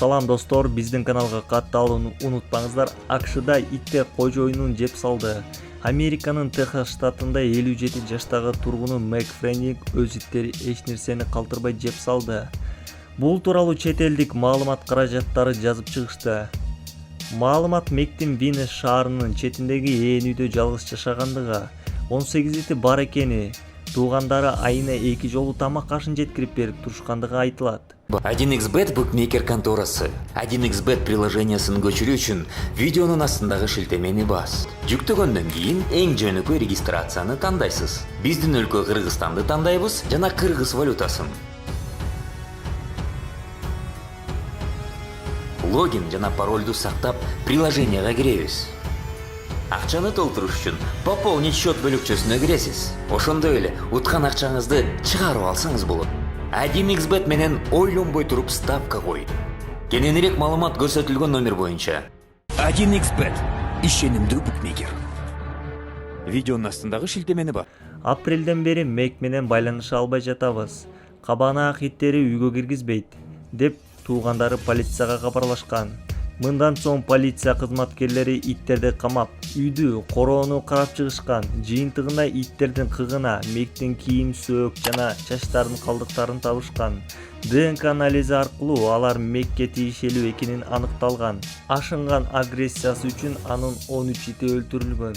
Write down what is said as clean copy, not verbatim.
Салам достор, биздин каналга катталууну унутпаңыздар. АКШда иттер кожоюнун жеп салды. Американын Техас штатында 57 жаштагы тургуну Мэг Френник өз иттери эч нерсени калтырбай жеп салды. Бул тууралуу чет элдик маалымат каражаттары жазып чыгышты. Маалымат Мэгдин Винес шаарынын четиндеги ээн үйдө жалгыз жашагандыгы, 18 ити бар экени, туугандары айына 2 жолу тамак ашын жеткирип берип турушкандыгы айтылат. 1xbet букмекер конторасы. 1xbet приложениясын көчүрүү үчүн видеонун астындагы шилтемени бас. Жүктөгөндөн кийин эң жөнөкөй регистрацияны тандайсыз. Биздин өлкө Кыргызстанды тандайбыз жана кыргыз валютасын. Логин жана паролду сактап, приложенияга киребиз. Акчаны толтуруш үчүн пополнить счет бөлүкчөсүнө киресиз. Ошондой эле уткан акчаңызды чыгарып алсаңыз болот. 1xbet менен ойлонбой туруп ставка кой. Кененирээк маалымат көрсөтүлгөн номер боюнча. 1xbet ишенимдүү букмекер. Видеонун астындагы шилтемени бар. Апрелден бери Мэг менен байланыша албай жатабыз. Кабанаак иттери үйгө киргизбейт, деп туугандары полицияга кабарлашкан. Мындан соң полиция кызматкерлери иттерди камап, үйдү, короону карап чыгышкан. Жыйынтыгында иттердин кыгына, Мэгдин кийим, сөөк жана чачтардын калдыктарын табышкан. ДНК анализи аркылуу алар Мэгге тиешелүү экенин аныкталган. Ашынган агрессиясы үчүн анын 13 ити өлтүрүлгөн.